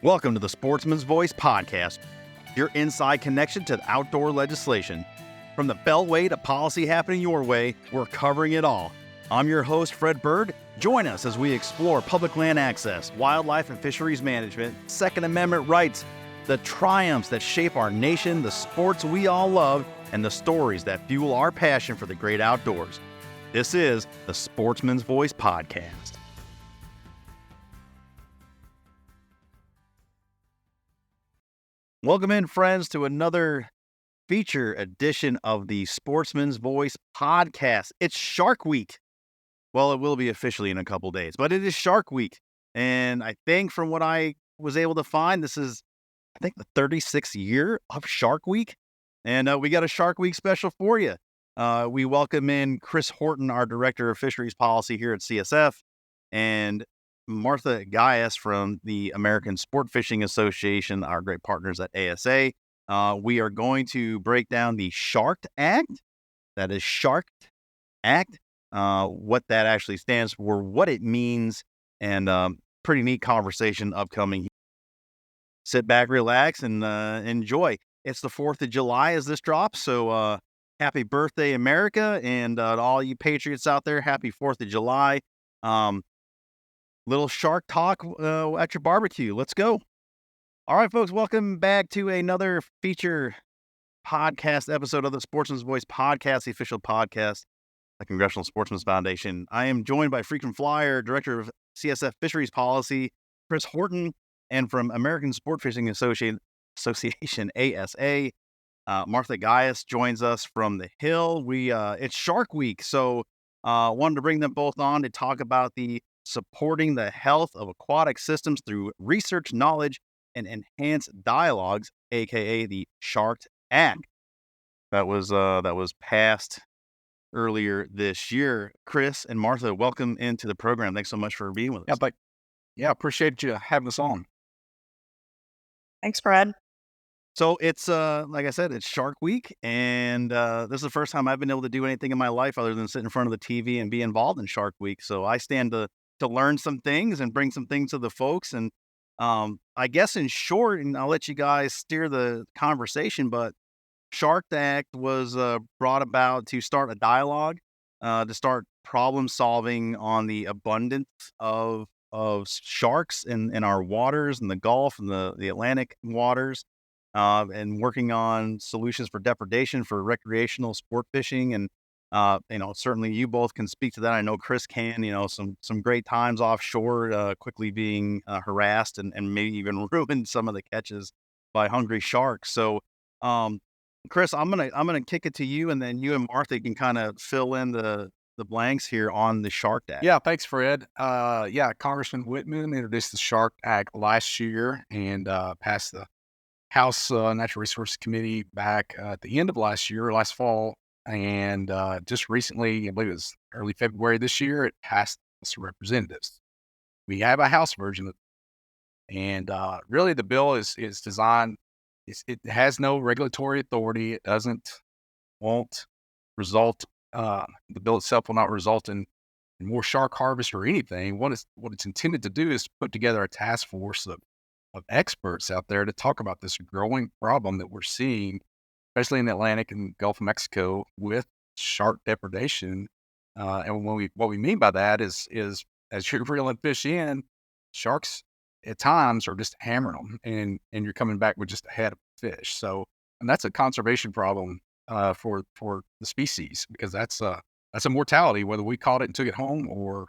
Welcome to the Sportsman's Voice podcast, your inside connection to outdoor legislation. From the Beltway to policy happening your way, we're covering it all. I'm your host, Fred Bird. Join us as we explore public land access, wildlife and fisheries management, Second Amendment rights, the triumphs that shape our nation, the sports we all love, and the stories that fuel our passion for the great outdoors. This is the Sportsman's Voice podcast. Welcome in, friends, to another feature edition of the Sportsman's Voice podcast. It's Shark Week. Well, it will be officially in a couple days, but it is Shark Week. And I think from what I was able to find, this is, the 36th year of Shark Week. And we got a Shark Week special for you. We welcome in Chris Horton, our Director of Fisheries Policy here at CSF, and Martha Guyas from the American Sportfishing Association, our great partners at ASA. We are going to break down the Shark Act. That is Shark Act, what that actually stands for, what it means, and pretty neat conversation upcoming. Sit back, relax, and enjoy. It's the 4th of July as this drops, so happy birthday, America, and to all you patriots out there, happy 4th of July. Little shark talk at your barbecue. Let's go. All right, folks, welcome back to another feature podcast episode of the Sportsman's Voice podcast, the official podcast, the Congressional Sportsmen's Foundation. I am joined by frequent flyer, Director of CSF Fisheries Policy, Chris Horton, and from American Sportfishing Association, ASA, Martha Guyas joins us from the Hill. It's Shark Week, so wanted to bring them both on to talk about the supporting the health of aquatic systems through research, knowledge, and enhanced dialogues, aka the Shark Act. That was passed earlier this year. Chris and Martha, welcome into the program. Thanks so much for being with us. Appreciate you having us on. Thanks, Fred. So it's like I said, it's Shark Week, and this is the first time I've been able to do anything in my life other than sit in front of the TV and be involved in Shark Week. So I stand to learn some things and bring some things to the folks. And I guess in short, and I'll let you guys steer the conversation, but Shark Act was brought about to start a dialogue, to start problem solving on the abundance of sharks in our waters, in the Gulf and the Atlantic waters, and working on solutions for depredation for recreational sport fishing. And certainly you both can speak to that. I know Chris can. Some great times offshore, quickly being harassed and maybe even ruined some of the catches by hungry sharks. So, Chris, I'm gonna kick it to you, and then you and Martha can kind of fill in the blanks here on the Shark Act. Yeah, thanks, Fred. Congressman Whitman introduced the Shark Act last year and passed the House Natural Resources Committee back at the end of last fall. And just recently, I believe it was early February this year, it passed the House of Representatives. We have a House version of it. And really the bill is designed, it has no regulatory authority. It won't result, the bill itself will not result in more shark harvest or anything. What it's intended to do is to put together a task force of experts out there to talk about this growing problem that we're seeing, especially in the Atlantic and Gulf of Mexico, with shark depredation. And what we mean by that is as you're reeling fish in, sharks at times are just hammering them, and you're coming back with just a head of fish. So, and that's a conservation problem for the species, because that's a mortality, whether we caught it and took it home or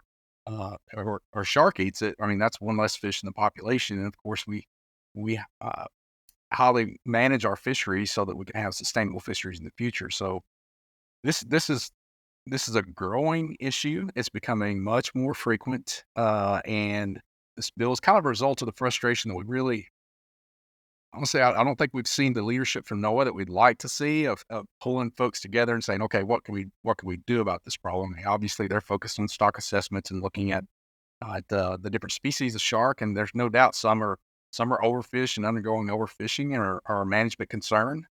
shark eats it. I mean, that's one less fish in the population. And of course, we highly manage our fisheries so that we can have sustainable fisheries in the future. So this is a growing issue. It's becoming much more frequent, and this bill is kind of a result of the frustration that we really, honestly, I don't think we've seen the leadership from NOAA that we'd like to see of pulling folks together and saying, okay, what can we do about this problem? And obviously, they're focused on stock assessments and looking at the different species of shark, and there's no doubt some are overfished and undergoing overfishing and are a management concern.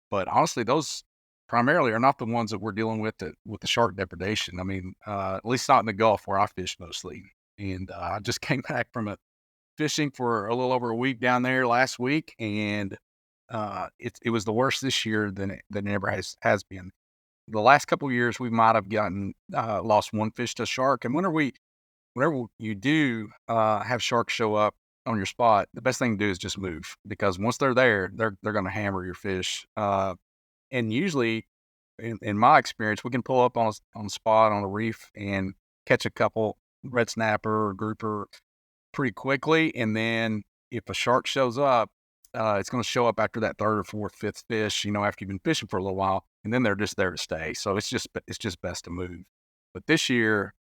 But honestly, those primarily are not the ones that we're dealing with the shark depredation. I mean, at least not in the Gulf where I fish mostly. And I just came back from fishing for a little over a week down there last week, and it was the worst this year than it ever has been. The last couple of years, we might have gotten lost one fish to a shark, and whenever you do have sharks show up on your spot, the best thing to do is just move, because once they're there, they're going to hammer your fish. And usually, in my experience, we can pull up on a spot on a reef and catch a couple red snapper or grouper pretty quickly. And then if a shark shows up, it's going to show up after that third or fourth, fifth fish, after you've been fishing for a little while, and then they're just there to stay. So it's just best to move. But this year,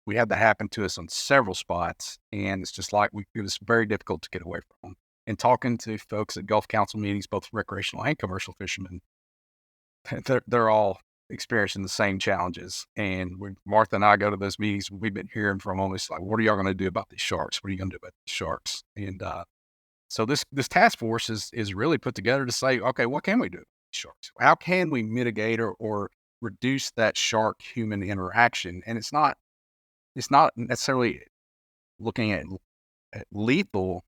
we had that happen to us on several spots, and it's just like it was very difficult to get away from. And talking to folks at Gulf Council meetings, both recreational and commercial fishermen, they're all experiencing the same challenges. And when Martha and I go to those meetings, we've been hearing from them. It's like, what are y'all going to do about these sharks? What are you going to do about these sharks? And so this task force is really put together to say, okay, what can we do with these sharks? How can we mitigate or reduce that shark human interaction? And it's not necessarily looking at lethal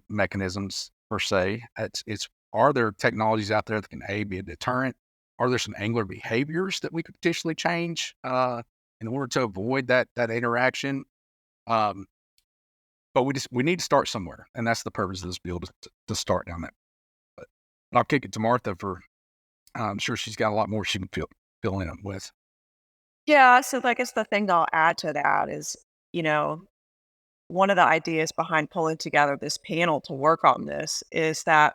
mechanisms per se. It's are there technologies out there that can be a deterrent? Are there some angler behaviors that we could potentially change in order to avoid that interaction? Um, but we need to start somewhere, and that's the purpose of this bill, to start down that. But I'll kick it to Martha for. I'm sure she's got a lot more she can fill in with. Yeah, so I guess the thing I'll add to that is, you know, one of the ideas behind pulling together this panel to work on this is that,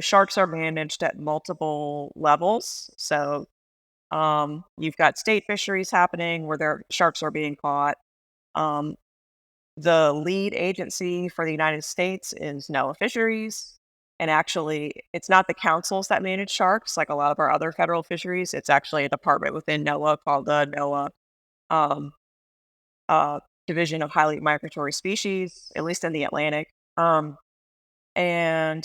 sharks are managed at multiple levels. So you've got state fisheries happening where their sharks are being caught. Um, the lead agency for the United States is NOAA Fisheries. And actually, it's not the councils that manage sharks like a lot of our other federal fisheries. It's actually a department within NOAA called the NOAA um, Division of Highly Migratory Species, at least in the Atlantic. And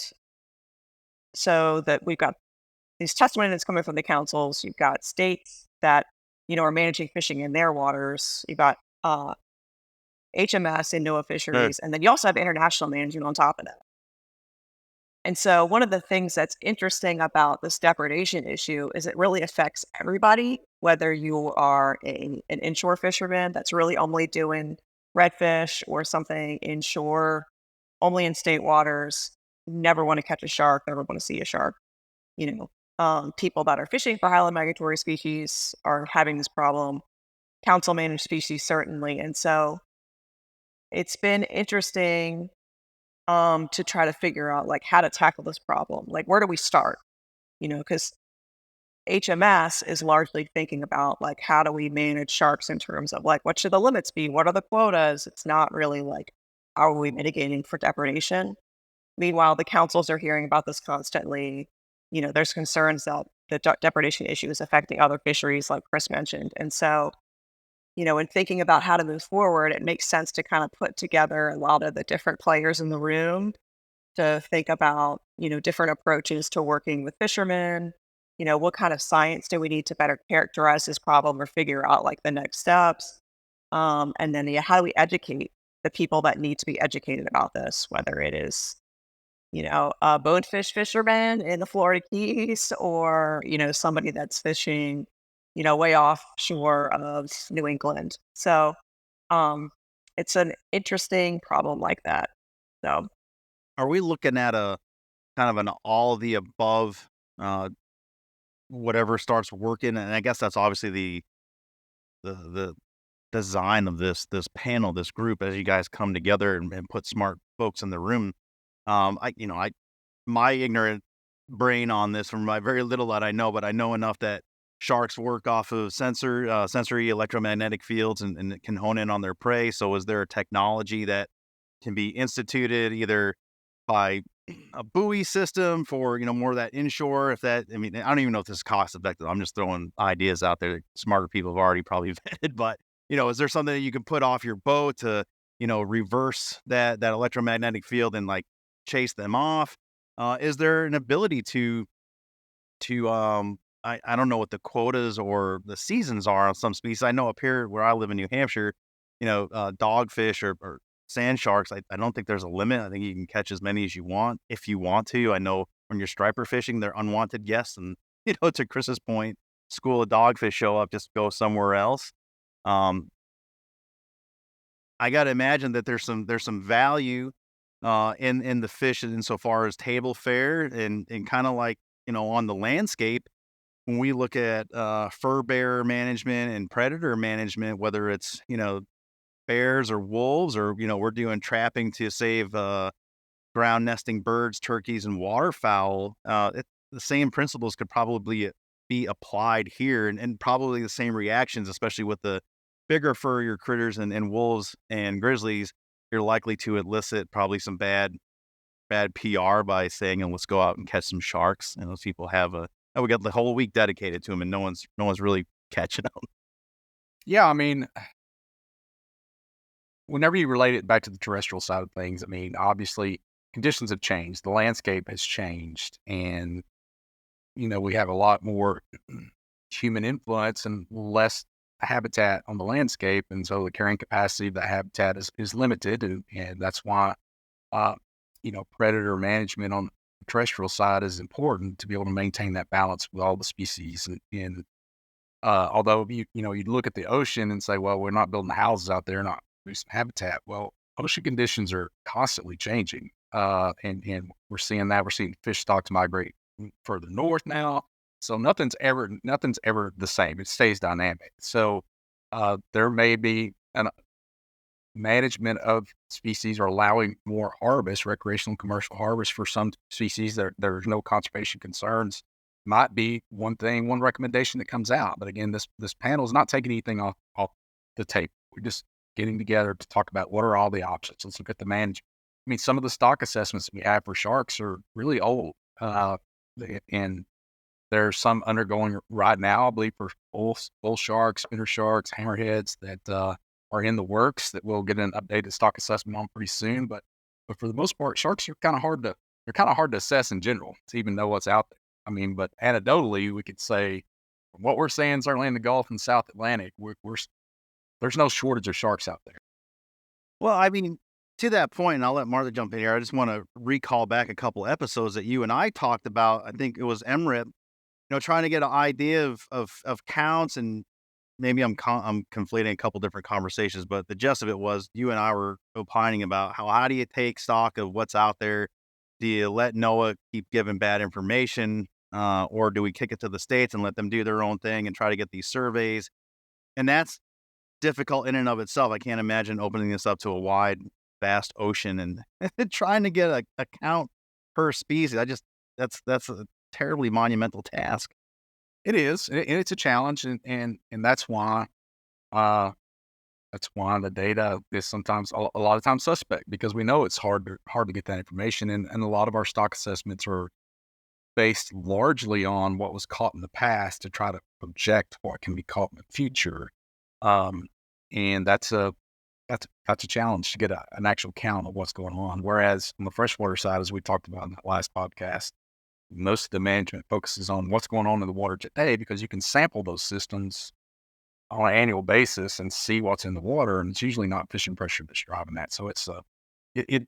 so that we've got these testimony that's coming from the councils. You've got states that are managing fishing in their waters. You've got HMS and NOAA Right. Fisheries, and then you also have international management on top of that. And so one of the things that's interesting about this depredation issue is it really affects everybody, whether you are an inshore fisherman that's really only doing redfish or something inshore, only in state waters, never want to catch a shark, never want to see a shark. People that are fishing for highly migratory species are having this problem. Council managed species, certainly. And so it's been interesting to try to figure out like how to tackle this problem. Like, where do we start? Because HMS is largely thinking about like how do we manage sharks in terms of like what should the limits be? What are the quotas? It's not really like how are we mitigating for depredation? Meanwhile, the councils are hearing about this constantly. There's concerns that the depredation issue is affecting other fisheries, like Chris mentioned. And so, in thinking about how to move forward, it makes sense to kind of put together a lot of the different players in the room to think about, different approaches to working with fishermen. What kind of science do we need to better characterize this problem or figure out like the next steps? And then, yeah, how do we educate the people that need to be educated about this, whether it is, a bonefish fisherman in the Florida Keys or, somebody that's fishing, way offshore of New England. So it's an interesting problem like that. So Are we looking at a kind of an all of the above, uh, whatever starts working? And I guess that's obviously the design of this panel, this group, as you guys come together and put smart folks in the room. I my ignorant brain on this from my very little that I know, but I know enough that sharks work off of sensory electromagnetic fields and it can hone in on their prey. So is there a technology that can be instituted either by a buoy system for, more of that inshore? If that, I mean, I don't even know if this is cost effective. I'm just throwing ideas out there that smarter people have already probably vetted, but is there something that you can put off your boat to, reverse that electromagnetic field and like chase them off? Is there an ability to I don't know what the quotas or the seasons are on some species. I know up here where I live in New Hampshire, dogfish or sand sharks, I don't think there's a limit. I think you can catch as many as you want if you want to. I know when you're striper fishing, they're unwanted guests, and to Chris's point, school of dogfish show up, just go somewhere else. Um, I got to imagine that there's some value in the fish insofar as table fare and kind of like on the landscape when we look at fur bearer management and predator management, whether it's bears or wolves, or we're doing trapping to save ground nesting birds, turkeys, and waterfowl. The same principles could probably be applied here, and probably the same reactions, especially with the bigger furrier critters and wolves and grizzlies. You're likely to elicit probably some bad PR by saying, "And let's go out and catch some sharks." And those people have we got the whole week dedicated to them, and no one's really catching them. Yeah, I mean, whenever you relate it back to the terrestrial side of things, I mean, obviously conditions have changed, the landscape has changed, and we have a lot more human influence and less habitat on the landscape, and so the carrying capacity of the habitat is limited, and that's why predator management on the terrestrial side is important to be able to maintain that balance with all the species. And although you look at the ocean and say, well, we're not building houses out there, not producing habitat. Well, ocean conditions are constantly changing, and we're seeing that. We're seeing fish stocks migrate further north now. So nothing's ever the same. It stays dynamic. So there may be an management of species or allowing more harvest, recreational commercial harvest for some species. There's no conservation concerns. Might be one recommendation that comes out. But again, this panel is not taking anything off the table. We're just getting together to talk about what are all the options. Let's look at the management. I mean, some of the stock assessments we have for sharks are really old, and there's some undergoing right now, I believe, for bull sharks, spinner sharks, hammerheads that are in the works that we'll get an updated stock assessment on pretty soon. But for the most part, sharks are kind of hard to assess in general to even know what's out there. I mean, but anecdotally, we could say from what we're seeing, certainly in the Gulf and South Atlantic, there's no shortage of sharks out there. Well, I mean, to that point, and I'll let Martha jump in here. I just want to recall back a couple episodes that you and I talked about. I think it was MRIP, trying to get an idea of counts, and maybe I'm conflating a couple different conversations, but the gist of it was you and I were opining about how do you take stock of what's out there? Do you let NOAA keep giving bad information, or do we kick it to the states and let them do their own thing and try to get these surveys? And that's difficult in and of itself. I can't imagine opening this up to a wide, vast ocean and trying to get a count per species. That's a terribly monumental task. It is, and it's a challenge, and uh, that's why the data is sometimes a lot of times suspect because we know it's hard to get that information, and a lot of our stock assessments are based largely on what was caught in the past to try to project what can be caught in the future. Um, and that's a challenge to get an actual count of what's going on. Whereas on the freshwater side, as we talked about in that last podcast, most of the management focuses on what's going on in the water today because you can sample those systems on an annual basis and see what's in the water, and it's usually not fishing pressure that's driving that. So it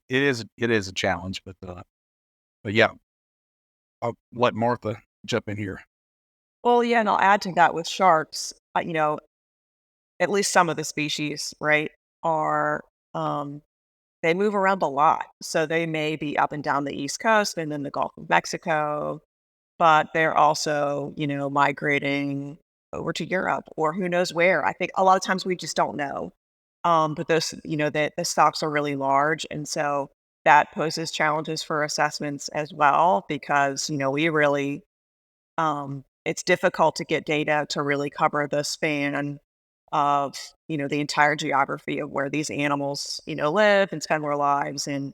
is a challenge, but yeah, I'll let Martha jump in here. Well, yeah, and I'll add to that with sharks, at least some of the species, right, are, um, they move around a lot. So they may be up and down the East Coast and then the Gulf of Mexico, but they're also, migrating over to Europe or who knows where. I think a lot of times we just don't know. But those, the stocks are really large. And so that poses challenges for assessments as well, because, we really, it's difficult to get data to really cover the span of, the entire geography of where these animals, live and spend their lives and,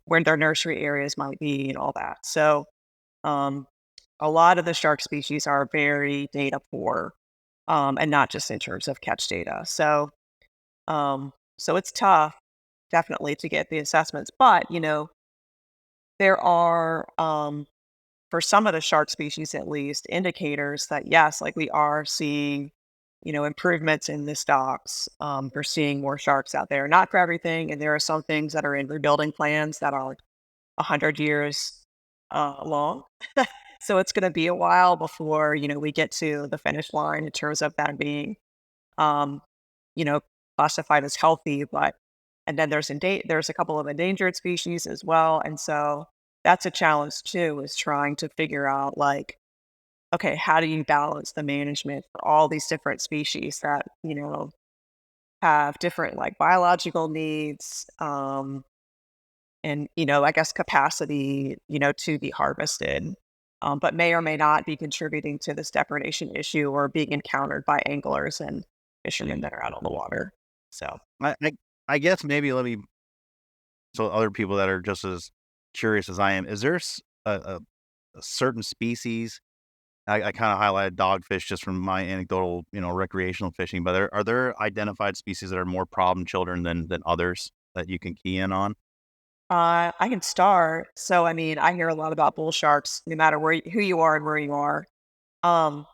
where their nursery areas might be and all that. So, um, a lot of the shark species are very data poor, and not just in terms of catch data. So it's tough, definitely, to get the assessments. But there are, for some of the shark species at least, indicators that yes, like we are seeing improvements in the stocks. For seeing more sharks out there, not for everything. And there are some things that are in rebuilding plans that are 100 years long. So it's going to be a while before, we get to the finish line in terms of that being, um, you know, classified as healthy. And then there's a couple of endangered species as well. And so that's a challenge too, is trying to figure out like, okay, how do you balance the management for all these different species that, have different like biological needs, and, I guess capacity, to be harvested, but may or may not be contributing to this depredation issue or being encountered by anglers and fishermen that are out on the water. So, I guess maybe let me so other people that are just as curious as I am, is there a certain species? I kind of highlighted dogfish just from my anecdotal, recreational fishing, but are there identified species that are more problem children than others that you can key in on? I can start. So, I mean, I hear a lot about bull sharks, no matter who you are and where you are. Um,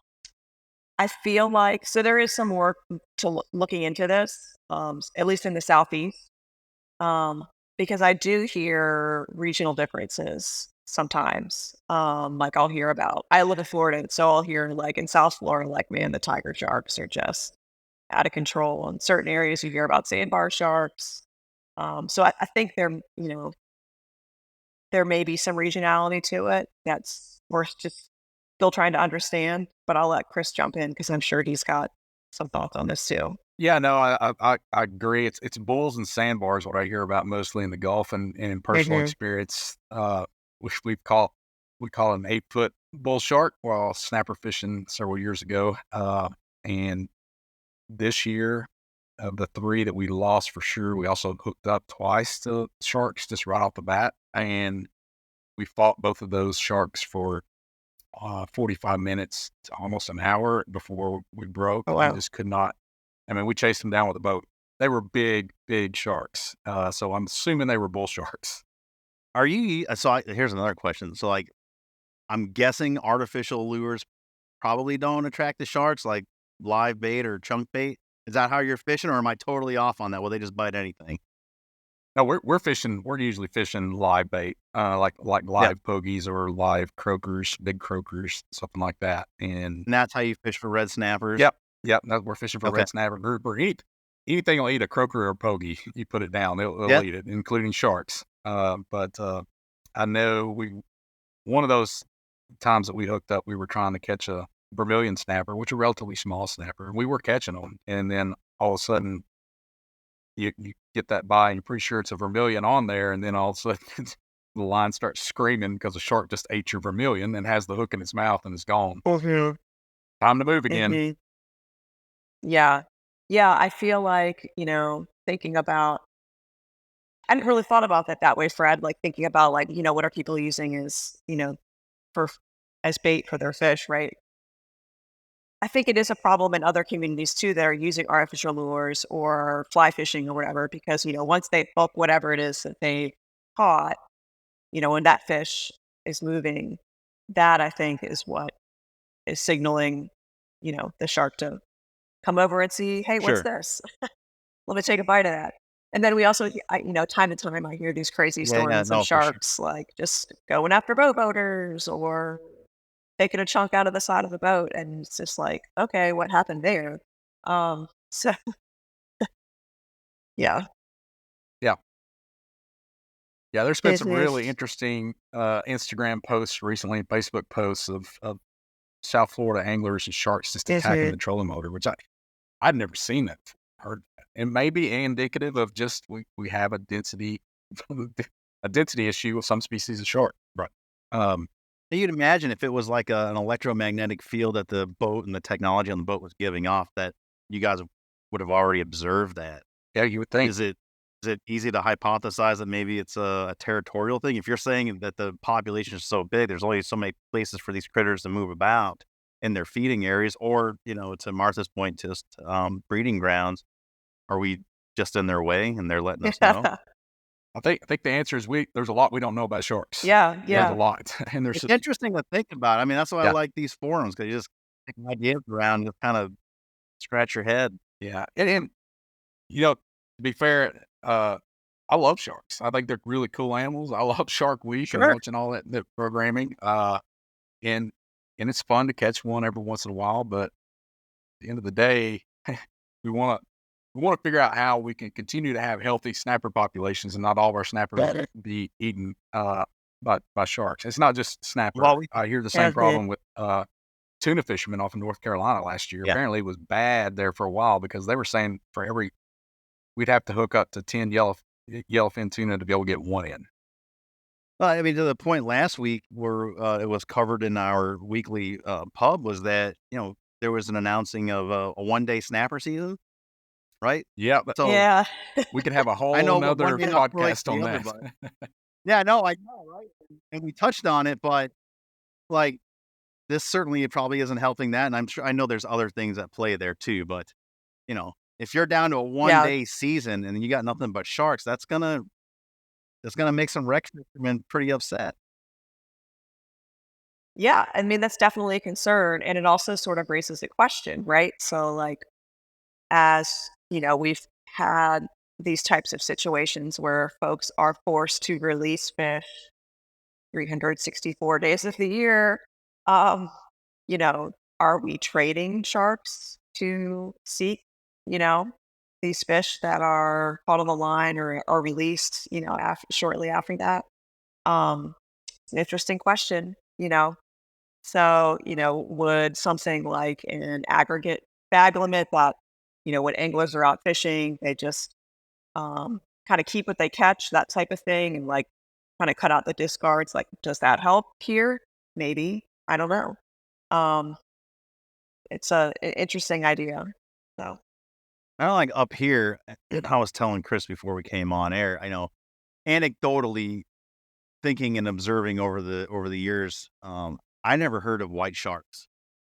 I feel like so there is some work looking into this, at least in the southeast, um, because I do hear regional differences sometimes. Like I'll hear about. I live in Florida, so I'll hear like in South Florida, like man, the tiger sharks are just out of control. In certain areas, you hear about sandbar sharks. So I think there may be some regionality to it that's worth just still trying to understand, but I'll let Chris jump in because I'm sure he's got some thoughts on this too. Yeah, no, I agree. It's bulls and sandbars what I hear about mostly in the Gulf and in personal Mhm. experience. Which we call an 8-foot bull shark while snapper fishing several years ago. And this year, of the three that we lost for sure, we also hooked up twice to sharks just right off the bat, and we fought both of those sharks for 45 minutes to almost an hour before we broke Oh and wow. just could not. I mean, we chased them down with a boat. They were big, big sharks. So I'm assuming they were bull sharks. Are you here's another question. So, like, I'm guessing artificial lures probably don't attract the sharks, like live bait or chunk bait. Is that how you're fishing, or am I totally off on that? Will they just bite anything? No, we're fishing. We're usually fishing live bait, like Yeah, live pogies or live croakers, big croakers, something like that. And and that's how you fish for red snappers? yep, yep, no, we're fishing for Okay. red snapper grouper. Anything will eat a croaker or a pogie. You put it down, it'll Yeah. eat it, including sharks. But I know one of those times that we hooked up, we were trying to catch a vermilion snapper, which are relatively small snapper, and we were catching them. And then all of a sudden, you get that by, and you're pretty sure it's a vermilion on there, and then all of a sudden, the line starts screaming because a shark just ate your vermilion and has the hook in its mouth and is gone. Mhm. Time to move again. Mhm. Yeah. Yeah, I feel like, thinking about I hadn't really thought about that way, Fred, like thinking about like, what are people using as, for as bait for their fish, right? I think it is a problem in other communities too that are using artificial lures or fly fishing or whatever, because, once they hook whatever it is that they caught, when that fish is moving, that I think is what is signaling, the shark to come over and see, hey, what's Sure. this? Let me take a bite of that. And then we also, time to time, I hear these crazy Yeah, yeah, stories of no, for sure. sharks like just going after boaters or taking a chunk out of the side of the boat, and it's just like, okay, what happened there? So yeah, Yeah. Yeah, there's been it some really is. interesting, Instagram posts recently, and Facebook posts of South Florida anglers and sharks just attacking Mhm. the trolling motor, which I'd never seen that, heard that. It may be indicative of just we have a density a density issue with some species of shark, but, um, You'd imagine if it was like an electromagnetic field that the boat and the technology on the boat was giving off, that you guys would have already observed that. yeah, you would think. Is it is it easy to hypothesize that maybe it's a territorial thing? If you're saying that the population is so big, there's only so many places for these critters to move about in their feeding areas, or, to Martha's point, just, breeding grounds. Are we just in their way and they're letting us know? Yeah, I think the answer is there's a lot we don't know about sharks. yeah, There's a yeah. lot, and there's It's interesting to think about. I mean, that's why I yeah. like these forums, because you just take ideas around, just kind of scratch your head. Yeah, and to be fair, I love sharks. I think they're really cool animals. I love Shark Week and Sure. watching all that programming. And and it's fun to catch one every once in a while, but at the end of the day, we wanna we wanna figure out how we can continue to have healthy snapper populations and not all of our snappers Better. be eaten, by sharks. It's not just snapper. Well, we I hear the same Okay. problem with, tuna fishermen off in North Carolina last year. yeah. Apparently, it was bad there for a while because they were saying for every we'd have to hook up to 10 yellowfin tuna to be able to get one in. Well, I mean, to the point last week where, it was covered in our weekly, pub was that, there was an announcing of a one-day snapper season, right? Yeah, but So, Yeah. we could have a I whole know what one 'nother day not correlates podcast to on the other, that. but yeah, no, I know, right? And we touched on it, but, like, this certainly probably isn't helping that, and I know there's other things at play there too, but, if you're down to a Yeah. one-day season and you got nothing but sharks, that's gonna make some rec fishermen pretty upset. Yeah, I mean, that's definitely a concern, and it also sort of raises a question, right? So, like, as, we've had these types of situations where folks are forced to release fish 364 days of the year, um, you know, are we trading sharks to seek, you know, these fish that are caught on the line or are released, shortly after that? It's an interesting question, So, would something like an aggregate bag limit that, when anglers are out fishing, they just kind of keep what they catch, that type of thing, and like kind of cut out the discards? Like, does that help here? Maybe. I don't know. Um, it's interesting idea. So, I know, like, up here, I was telling Chris before we came on air, I know anecdotally thinking and observing over the years, I never heard of white sharks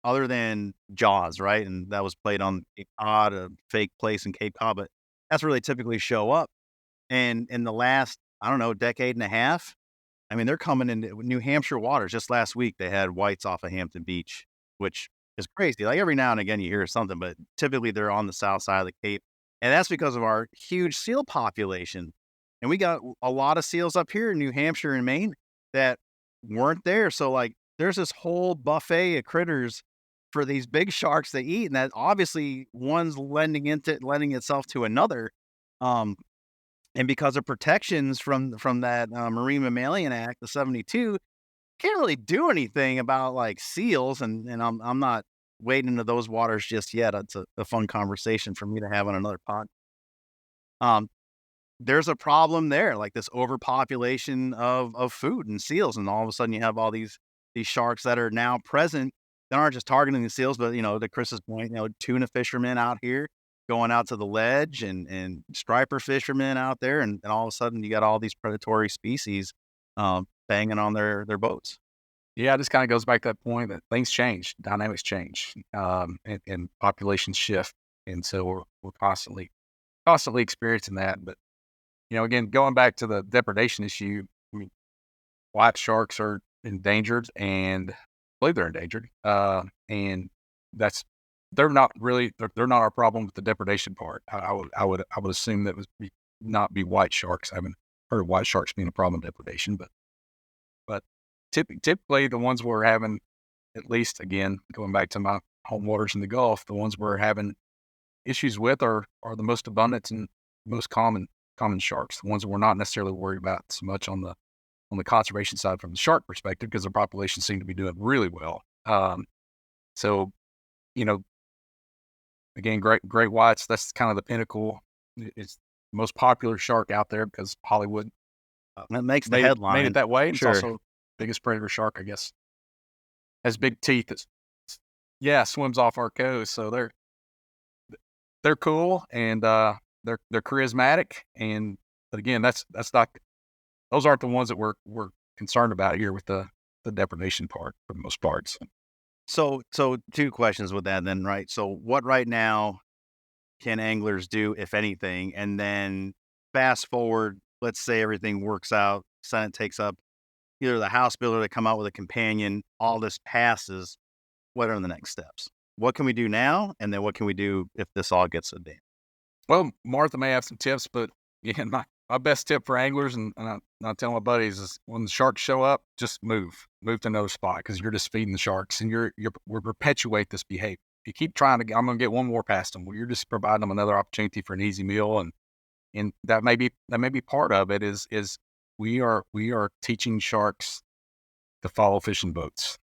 other than Jaws, right? And that was played on Cape Cod, a fake place in Cape Cod, but that's where they typically show up. And in the last, I don't know, decade and a half, I mean, they're coming into New Hampshire waters. Just last week, they had whites off of Hampton Beach, which is crazy. Like every now and again, you hear something, but typically they're on the south side of the Cape. And that's because of our huge seal population. And we got a lot of seals up here in New Hampshire and Maine that weren't there. So, like, there's this whole buffet of critters for these big sharks to eat. And that obviously one's lending itself to another. Um, and because of protections from that, Marine Mammalian Act, the '72, can't really do anything about, like, seals, and I'm not wading into those waters just yet. It's a fun conversation for me to have on another pod. Um, there's a problem there, like this overpopulation of food and seals, and all of a sudden you have all these sharks that are now present that aren't just targeting the seals, but, to Chris's point, tuna fishermen out here going out to the ledge and striper fishermen out there, and all of a sudden you got all these predatory species, banging on their boats. Yeah, it just kinda goes back to that point that things change, dynamics change, and populations shift, and so we're constantly experiencing that, but, again, going back to the depredation issue, I mean, white sharks are endangered, and I believe they're endangered, and that's they're not our problem with the depredation part. I would assume that would not be white sharks. I haven't heard of white sharks being a problem in depredation, but typically, the ones we're having, at least again, going back to my home waters in the Gulf, the ones we're having issues with are the most abundant and most common sharks. The ones that we're not necessarily worried about so much on the conservation side from the shark perspective, because the populations seem to be doing really well. So you know, again, great whites. That's kind of the pinnacle. It's the most popular shark out there because Hollywood That makes the made it headline. that way. And it's Sure. also biggest predator shark, I guess. Has big teeth. Yeah, swims off our coast. So they're cool and they're charismatic. And but again, that's not those aren't the ones that we're concerned about here with the depredation part for the most part. So 2 questions with that then, right? So what right now can anglers do, if anything? And then fast forward, let's say everything works out, Senate takes up either the House bill or they come out with a companion, all this passes. What are the next steps? what can we do now, and then what can we do if this all gets a dam? Well, Martha may have some tips, but yeah, my best tip for anglers, and I tell my buddies is when the sharks show up, just move to another spot because you're just feeding the sharks and we're perpetuate this behavior. If you keep trying to, I'm going to get one more past them. Well, you're just providing them another opportunity for an easy meal, and that may be part of it. Is we are teaching sharks to follow fishing boats.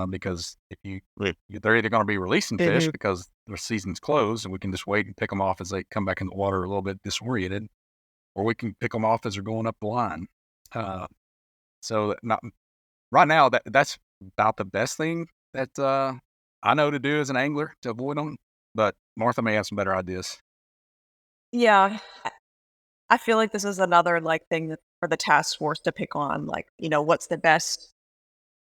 Because if they're either going to be releasing fish Mhm. because their season's closed and we can just wait and pick them off as they come back in the water a little bit disoriented, or we can pick them off as they're going up the line. Uh, not right now. That's about the best thing that I know to do as an angler to avoid them. But Martha may have some better ideas. Yeah, I feel like this is another, like, thing that for the task force to pick on, like, what's the best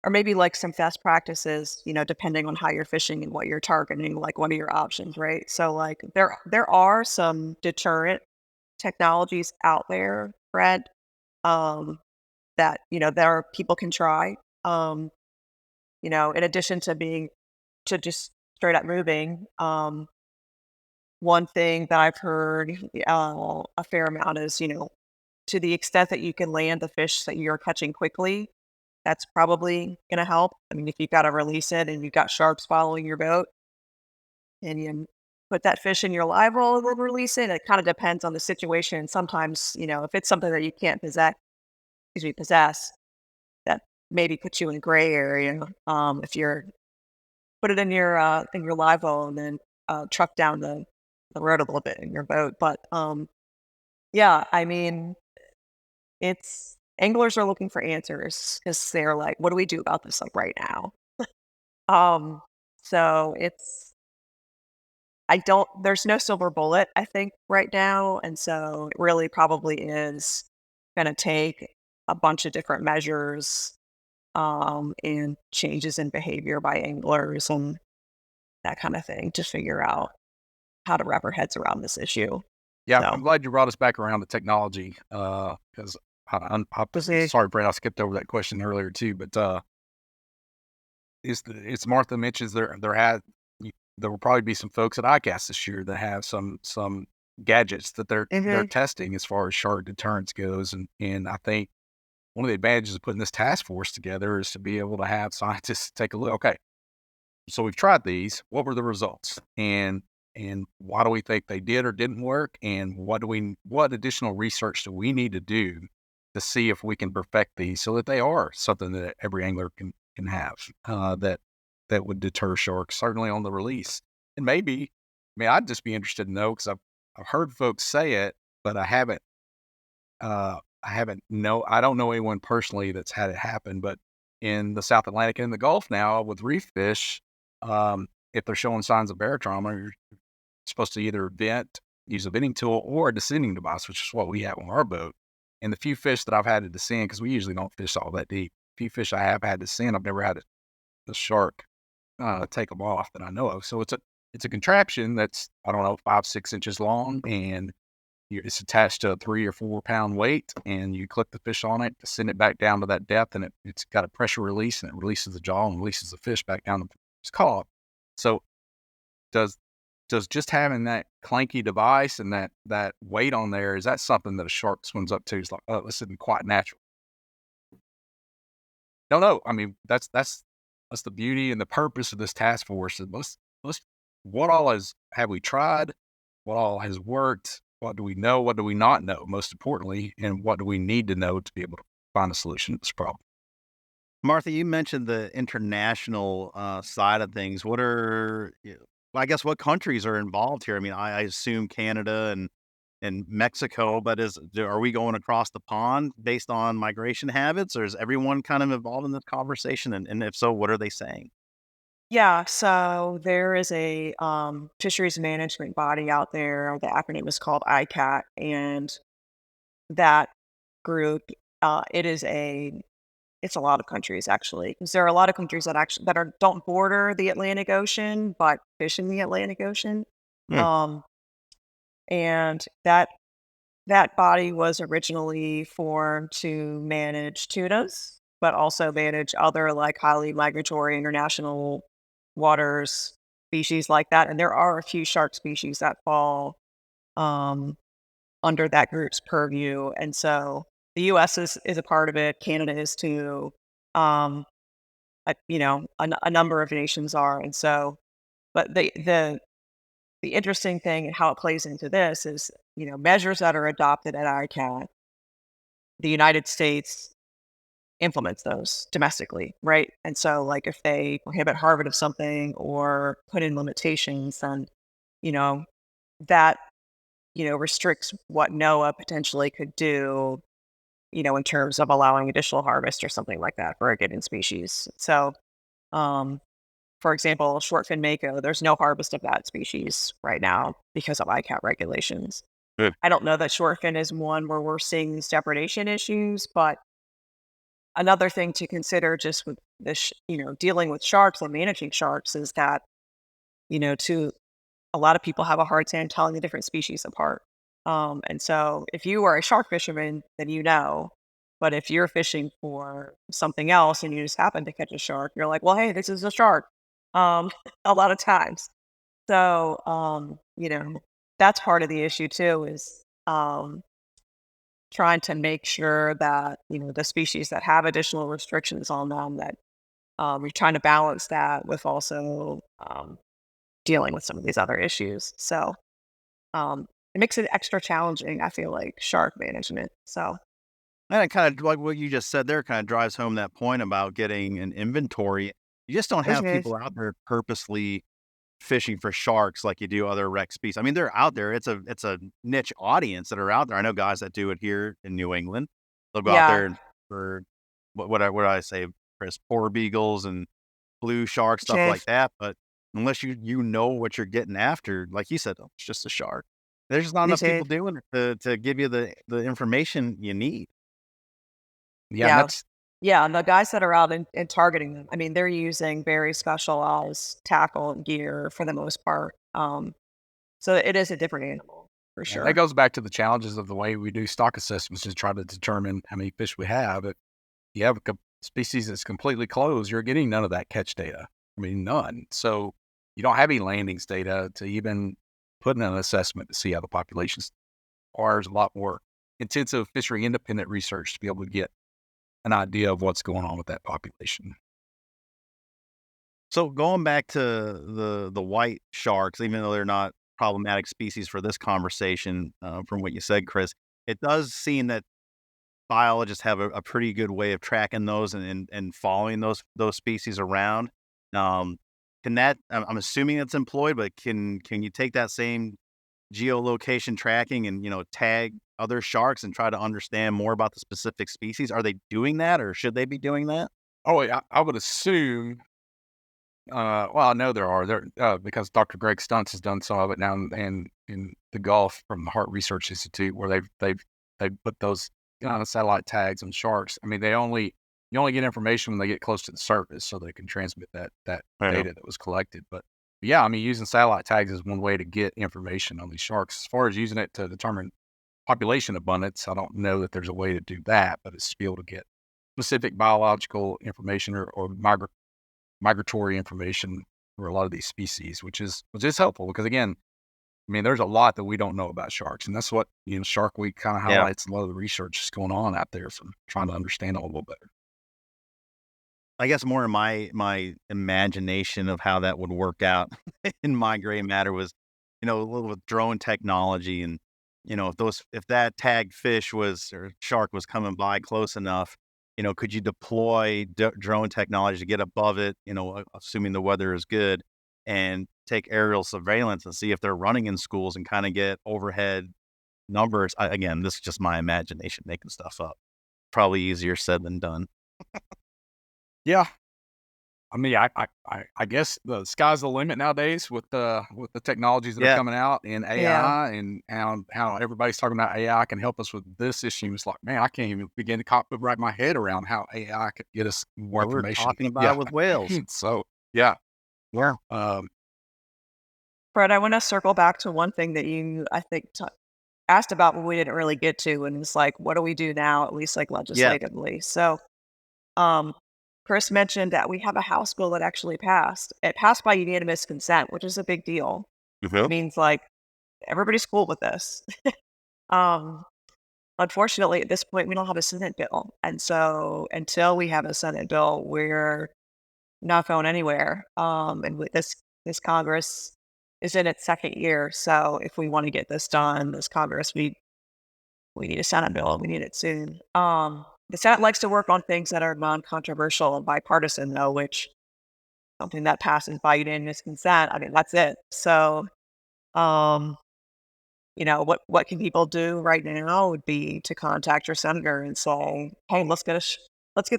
or maybe, like, some best practices, depending on how you're fishing and what you're targeting, like, what are your options, right? So, like, there are some deterrent technologies out there, Fred, um, that, there are people can try, in addition to being to just straight up moving, one thing that I've heard, a fair amount is, to the extent that you can land the fish that you're catching quickly, that's probably gonna help. I mean, if you've gotta release it and you've got sharks following your boat and you put that fish in your live well and then release it, it kinda depends on the situation. Sometimes, if it's something that you can't possess, that maybe puts you in a gray area. If you're put it in your live well and then, truck down the road a little bit in your boat. But, yeah, I mean, it's anglers are looking for answers because 'cause they're like, "What do we do about this, like, right now?" Um, so it's I don't there's no silver bullet, I think, right now, and so it really probably is gonna take a bunch of different measures, and changes in behavior by anglers and that kinda thing to figure out how to wrap our heads around this issue. Yeah, I'm So, glad you brought us back around to technology. Because okay. sorry, Brent, I skipped over that question earlier too. But it's Martha mentions there will probably be some folks at ICAST this year that have some gadgets that they're Mhm. testing as far as shark deterrence goes, and I think one of the advantages of putting this task force together is to be able to have scientists take a look. Okay, so we've tried these. What were the results? And why do we think they did or didn't work? And what additional research do we need to do to see if we can perfect these so that they are something that every angler can have that would deter sharks, certainly on the release. And maybe, I mean, I'd just be interested to know because I've heard folks say it, but I don't know anyone personally that's had it happen, but in the South Atlantic and the Gulf now with reef fish, if they're showing signs of barotrauma, you're supposed to either use a venting tool or a descending device, which is what we have on our boat. And the few fish that I've had to descend, because we usually don't fish all that deep, few fish I have had to descend, I've never had a shark take them off that I know of. So it's a contraption that's, I don't know, 5, 6 inches long, and it's attached to a 3 or 4 pound weight, and you clip the fish on it to send it back down to that depth, and it's got a pressure release, and it releases the jaw and releases the fish back down to it's caught. So does does just having that clanky device and that weight on there, is that something that a shark swims up to? It's like, oh, this isn't quite natural. Don't know. I mean, that's the beauty and the purpose of this task force. Is let's what all have we tried? What all has worked? What do we know? What do we not know? Most importantly, and what do we need to know to be able to find a solution to this problem? Martha, you mentioned the international, side of things. What are well, I guess what countries are involved here? I mean, I assume Canada and Mexico, but are we going across the pond based on migration habits, or is everyone kind of involved in this conversation? And if so, what are they saying? Yeah, so there is a, fisheries management body out there, the acronym is called ICAT, and that group, it's a lot of countries actually, 'cause there are a lot of countries that actually that are don't border the Atlantic Ocean, but fish in the Atlantic Ocean, Hmm, um, and that body was originally formed to manage tunas, but also manage other, like, highly migratory international waters, species like that, and there are a few shark species that fall um, under that group's purview, and so the U.S. is a part of it. Canada is too. Um, a number of nations are, and so, but the interesting thing and how it plays into this is, measures that are adopted at ICAT, the United States implements those domestically, right? And so, like, if they prohibit harvest of something or put in limitations, then, you know, that, restricts what NOAA potentially could do, in terms of allowing additional harvest or something like that for a given species. So, um, for example, shortfin mako, there's no harvest of that species right now because of ICAT regulations. Good. I don't know that shortfin is one where we're seeing these depredation issues, but another thing to consider just with this, dealing with sharks and managing sharks is that, to a lot of people have a hard time telling the different species apart. And so if you are a shark fisherman, then but if you're fishing for something else and you just happen to catch a shark, you're like, well, hey, this is a shark. Um, a lot of times. So, that's part of the issue too, is trying to make sure that, the species that have additional restrictions on them, that we're trying to balance that with also dealing with some of these other issues. So it makes it extra challenging, I feel like, shark management. So, And it kind of like what you just said there kind of drives home that point about getting an inventory. You just don't have mhm. people out there purposely fishing for sharks like you do other wreck species. I mean, they're out there. It's a niche audience that are out there. I know guys that do it here in New England. They'll go out Yeah, there and for what I say, Chris, poor beagles and blue sharks, stuff like Jay. that. But unless you know what you're getting after, like you said, "Oh, it's just a shark." There's just not enough people doing it to give you the information you need. Yeah, and Yeah. that's Yeah, and the guys that are out and targeting them, I mean, they're using very specialized tackle and gear for the most part. So it is a different animal for and that sure. goes back to the challenges of the way we do stock assessments to try to determine how many fish we have. If you have a species that's completely closed, you're getting none of that catch data. I mean, none. So you don't have any landings data to even put in an assessment to see how the population's requires a lot more intensive fishery independent research to be able to get an idea of what's going on with that population. So going back to the white sharks, even though they're not problematic species for this conversation, from what you said, Chris, it does seem that biologists have a pretty good way of tracking those and following those species around. Um, can that? I'm assuming it's employed, but can you take that same geolocation tracking and tag other sharks and try to understand more about the specific species? Are they doing that, or should they be doing that? Oh, yeah, I would assume. Well, I know there are there because Dr. Greg Stuntz has done some of it now in the Gulf from the Hart Research Institute, where they've put those satellite tags on sharks. I mean, you only get information when they get close to the surface, so they can transmit that Yeah. data that was collected. But yeah, I mean, using satellite tags is one way to get information on these sharks. As far as using it to determine population abundance, I don't know that there's a way to do that, but it's to be able to get specific biological information or migratory information for a lot of these species, which is helpful because again, I mean, there's a lot that we don't know about sharks, and that's what Shark Week kind of Yeah. highlights a lot of the research that's going on out there from trying to understand it a little better. I guess more in my imagination of how that would work out in my gray matter was, a little with drone technology and, if that tagged fish was or shark was coming by close enough, could you deploy drone technology to get above it, assuming the weather is good, and take aerial surveillance and see if they're running in schools and kind of get overhead numbers. Again, this is just my imagination making stuff up. Probably easier said than done. Yeah, I mean, I guess the sky's the limit nowadays with the technologies that are Yeah. coming out in Yeah. AI and how everybody's talking about AI can help us with this issue. It's like, man, I can't even begin to wrap my head around how AI could get us more Well, we're information. talking about Yeah, it with whales. so yeah, Yeah. um, Fred, I want to circle back to one thing that you, I think, asked about, but we didn't really get to, and it's like, what do we do now, at least like Yeah. legislatively? So, um, Chris mentioned that we have a House bill that actually passed. It passed by unanimous consent, which is a big deal. Mhm. Means like everybody's cool with this. Um, Unfortunately, at this point, we don't have a Senate bill, and so until we have a Senate bill, we're not going anywhere. And with this Congress is in its second year, so if we want to get this done, this Congress, we need a Senate bill. We need it soon. The Senate likes to work on things that are non-controversial and bipartisan, though, which something that passes by unanimous consent. I mean, that's it. So, um, what can people do right now would be to contact your senator and say, "Hey, let's get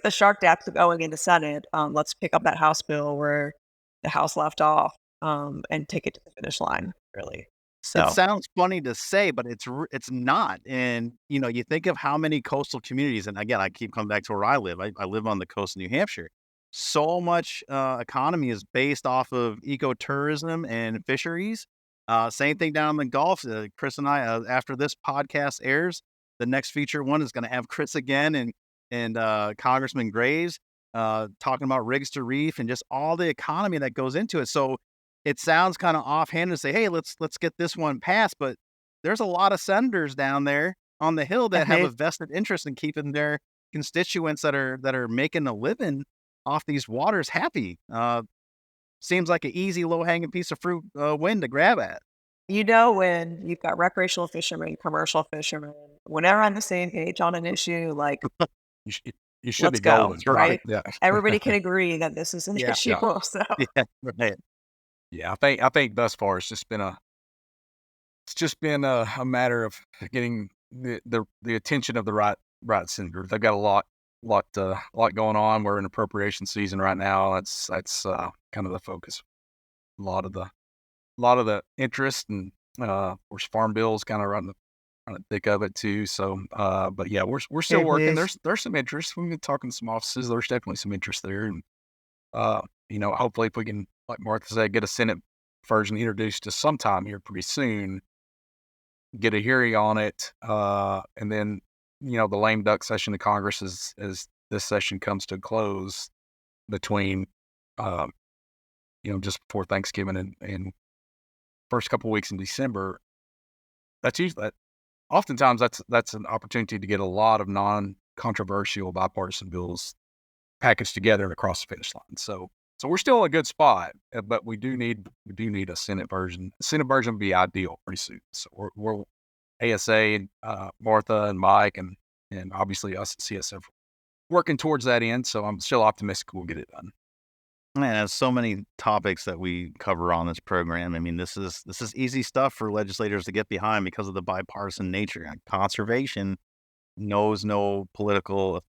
the shark depth going in the Senate. Let's pick up that House bill where the House left off, and take it to the finish line." Really. It So, sounds funny to say, but it's not, and, you think of how many coastal communities and again, I keep coming back to where I live. I live on the coast of New Hampshire. So much, economy is based off of ecotourism and fisheries. Same thing down in the Gulf. Chris and I, after this podcast airs, the next feature one is gonna have Chris again and Congressman Graves, talking about rigs to reef and just all the economy that goes into it. So it sounds kinda offhanded to say, "Hey, let's get this one passed," but there's a lot of senators down there on the Hill that have a vested interest in keeping their constituents that are making a living off these waters happy. Seems like an easy, low-hanging piece of fruit, win to grab at. when you've got recreational fishermen, commercial fishermen, when they're on the same page on an issue, like, You sh you should let's be go, golden, right? right? Yeah. Everybody can agree that this is an Yeah, issue. Yeah. So, yeah, right. Yeah, I think thus far it's just been a matter of getting the attention of the right senator. They've got a lot going on. We're in appropriation season right now. That's kind of the focus. A lot of the interest and of course farm bills kind of on the thick of it too. So but yeah, we're still It working. is. There's some interest. We've been talking to some offices. There's definitely some interest there. And hopefully if we can, like Martha said, get a Senate version introduced to sometime here pretty soon, get a hearing on it, and then, the lame duck session of Congress as this session comes to a close between, um, just before Thanksgiving and first couple weeks in December. That's usually oftentimes that's an opportunity to get a lot of non-controversial bipartisan bills packaged together and across the finish line. So we're still in a good spot, but we do need a Senate version. The Senate version would be ideal pretty soon. So we're ASA and Martha and Mike and obviously us at CSF working towards that end. So I'm still optimistic we'll get it done. Man, there's so many topics that we cover on this program. I mean, this is easy stuff for legislators to get behind because of the bipartisan nature. Conservation knows no political,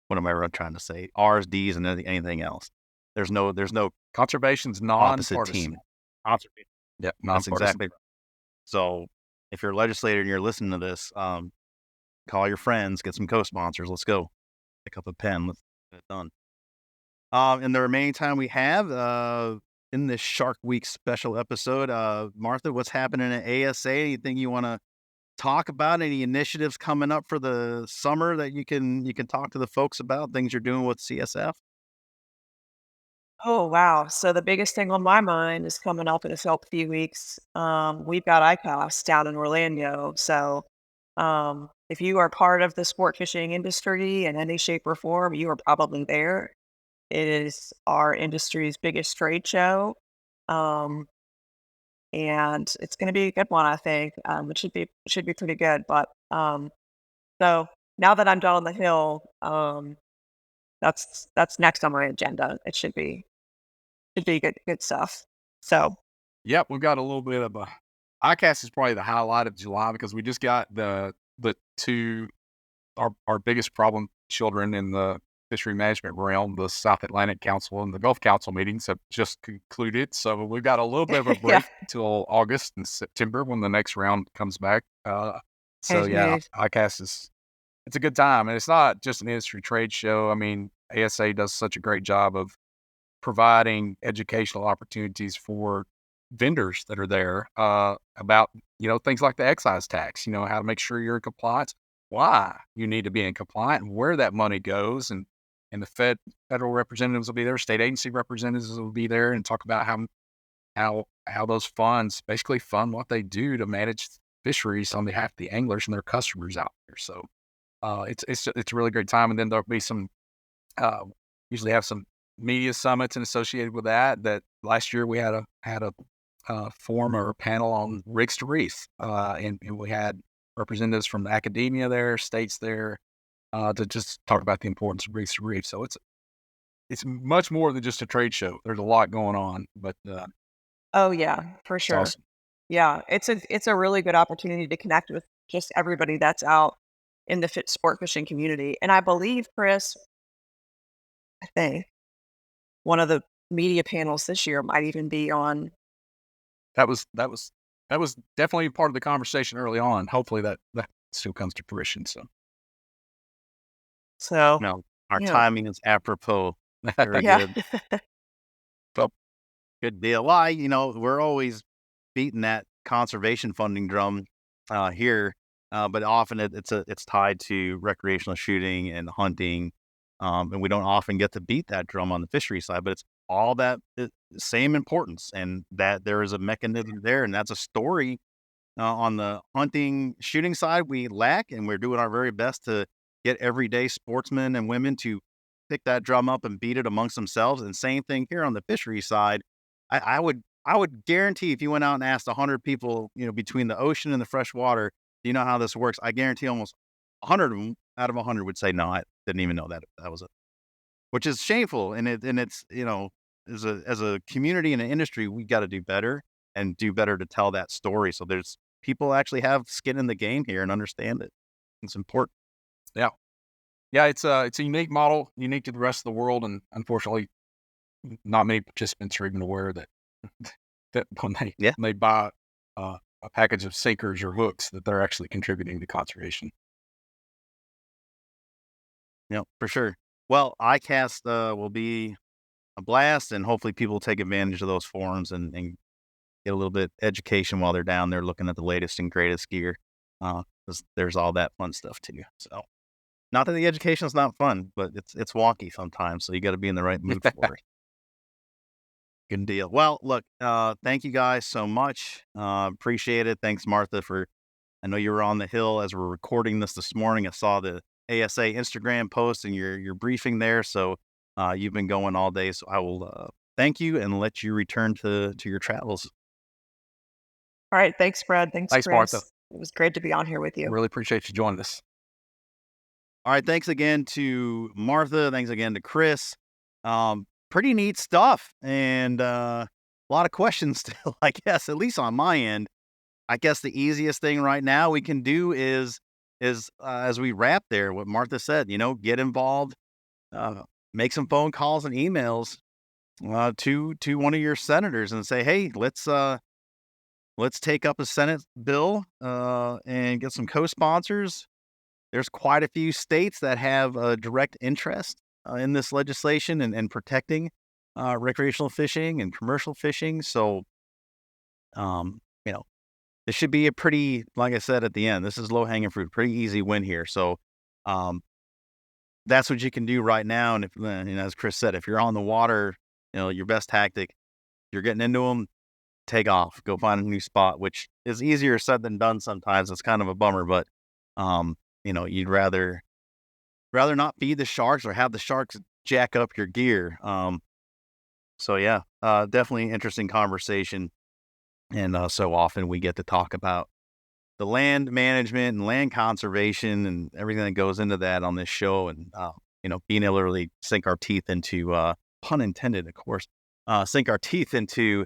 what am I trying to say? R's, D's, and anything else. There's no Conservation's opposite nonpartisan. team. Conservation. Yeah, That's nonpartisan. exactly right. So if you're a legislator and you're listening to this, call your friends, get some co-sponsors. Let's go. Pick up a pen. Let's get it done. In the remaining time we have, in this Shark Week special episode, Martha, what's happening at ASA? Anything you want to talk about? Any initiatives coming up for the summer that you can talk to the folks about? Things you're doing with CSF? oh wow! So the biggest thing on my mind is coming up in a few weeks. We've got ICOS down in Orlando, so if you are part of the sport fishing industry in any shape or form, you are probably there. It is our industry's biggest trade show. Um, and it's going to be a good one, I think. It should be pretty good. But so now that I'm done on the hill, that's next on my agenda. It should be good stuff. So Yep, we've got a little bit of a ICAST is probably the highlight of July because we just got the two our biggest problem children in the fishery management realm, the South Atlantic Council and the Gulf Council meetings have just concluded. So we've got a little bit of a yeah, break till August and September when the next round comes back. So hey, yeah, hey, ICAST is it's a good time, and it's not just an industry trade show. I mean, ASA does such a great job of providing educational opportunities for vendors that are there about things like the excise tax. How to make sure you're in compliance. why you need to be in compliant and where that money goes. And the federal representatives will be there, state agency representatives will be there and talk about how those funds basically fund what they do to manage fisheries on behalf of the anglers and their customers out there. So it's a really great time. And then there'll be some uh, usually have some media summits and associated with that. That last year we had a forum or a panel on rigs to reef, and we had representatives from academia there, states there, to just talk about the importance of rigs to reef. So it's much more than just a trade show. There's a lot going on, but Oh, yeah, for it's sure. awesome. Yeah, it's a really good opportunity to connect with just everybody that's out in the sport fishing community. And I believe, Chris, I think one of the media panels this year might even be on. That was definitely part of the conversation early on. Hopefully that still comes to fruition. So So, No, our you know, timing is apropos. Very yeah. good. Well, good deal. Why, we're always beating that conservation funding drum here, but often it's tied to recreational shooting and hunting, and we don't often get to beat that drum on the fishery side. But it's all that same importance, and that there is a mechanism there, and that's a story on the hunting, shooting side, we lack, and we're doing our very best to get everyday sportsmen and women to pick that drum up and beat it amongst themselves. And same thing here on the fishery side. I would guarantee if you went out and asked 100 people, between the ocean and the fresh water, do you know how this works? I guarantee almost 100 of them out of 100 would say, no, I didn't even know that was it, which is shameful. And it's, as a community and an industry, we got to do better and do better to tell that story. So there's people actually have skin in the game here and understand it. It's important. yeah, yeah, it's a unique model, unique to the rest of the world, and unfortunately, not many participants are even aware that that Yeah, when they buy a package of sinkers or hooks, that they're actually contributing to conservation. for sure. Well, ICAST will be a blast, and hopefully people will take advantage of those forums and get a little bit education while they're down there looking at the latest and greatest gear. 'Cause there's all that fun stuff too. So not that the education is not fun, but it's wonky sometimes. So you got to be in the right mood for it. Good deal. Well, look, thank you guys so much. Appreciate it. Thanks, Martha, for. I know you were on the hill as we're recording this morning. I saw the ASA Instagram post and your briefing there. So you've been going all day. So I will thank you and let you return to your travels. All right, thanks, Brad. Thanks, Thanks, Martha. Chris. It was great to be on here with you. Really appreciate you joining us. All right. Thanks again to Martha. Thanks again to Chris. Pretty neat stuff and a lot of questions still, I guess, at least on my end. I guess the easiest thing right now we can do is as we wrap there, what Martha said, get involved, uh, make some phone calls and emails to one of your senators and say, hey, let's take up a Senate bill and get some co-sponsors. There's quite a few states that have a direct interest in this legislation and protecting recreational fishing and commercial fishing. So, um, you know, this should be a pretty, like I said at the end, this is low hanging fruit, pretty easy win here. So, um, that's what you can do right now. And if, as Chris said, if you're on the water, your best tactic, you're getting into them, take off, go find a new spot, which is easier said than done sometimes. It's kind of a bummer, but, you'd rather not feed the sharks or have the sharks jack up your gear. So yeah, definitely interesting conversation. And so often we get to talk about the land management and land conservation and everything that goes into that on this show. And, being able to really sink our teeth into, pun intended, of course, sink our teeth into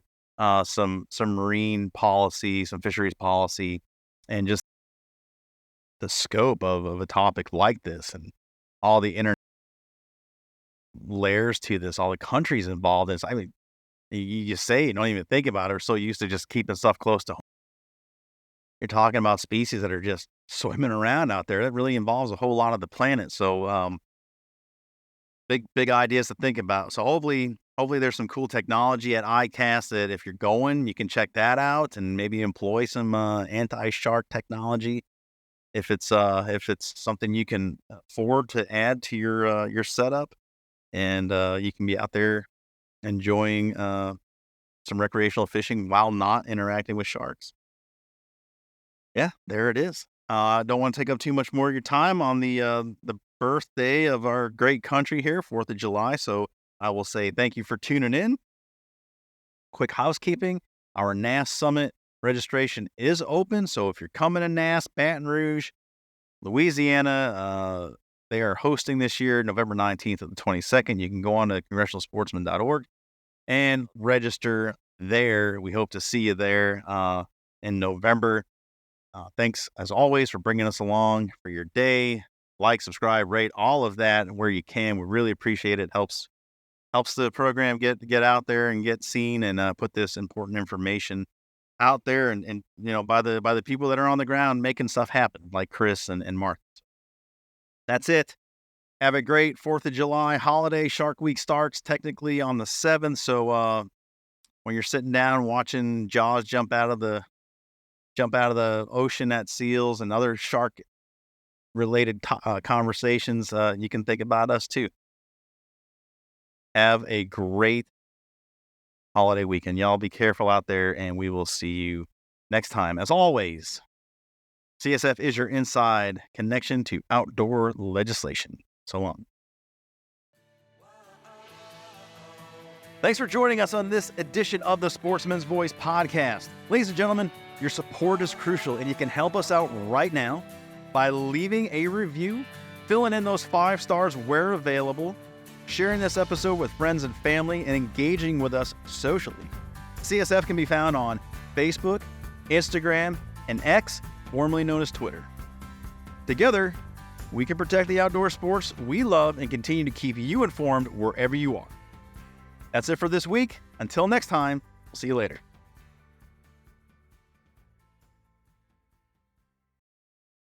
some marine policy, some fisheries policy, and just the scope of a topic like this and all the layers to this, all the countries involved in this. I mean, you say you don't even think about it. We're so used to just keeping stuff close to home. You're talking about species that are just swimming around out there. That really involves a whole lot of the planet. So, big ideas to think about. So hopefully there's some cool technology at ICAST that if you're going, you can check that out and maybe employ some anti-shark technology. if it's something you can afford to add to your setup, and you can be out there enjoying some recreational fishing while not interacting with sharks. Yeah, there it is. I don't want to take up too much more of your time on the birthday of our great country here, 4th of July. So I will say thank you for tuning in. Quick housekeeping: our NAS Summit registration is open. So if you're coming to NAS, Baton Rouge, Louisiana, they are hosting this year, November 19th to the 22nd. You can go on to congressionalsportsman.org and register there. We hope to see you there in November. Thanks, as always, for bringing us along for your day. Like, subscribe, rate, all of that where you can. We really appreciate it. Helps the program get out there and get seen, and put this important information out there, and by the people that are on the ground making stuff happen, like Chris and Mark. That's it. Have a great 4th of July holiday. Shark Week starts technically on the 7th. So when you're sitting down watching Jaws jump out of the ocean at seals and other shark related conversations, you can think about us too. Have a great holiday weekend. Y'all be careful out there, and we will see you next time. As always, CSF is your inside connection to outdoor legislation. So long. Thanks for joining us on this edition of the Sportsman's Voice podcast. Ladies and gentlemen, your support is crucial, and you can help us out right now by leaving a review, filling in those 5 stars where available, sharing this episode with friends and family, and engaging with us socially. CSF can be found on Facebook, Instagram, and X, formerly known as Twitter. Together, we can protect the outdoor sports we love and continue to keep you informed wherever you are. That's it for this week. Until next time, we'll see you later.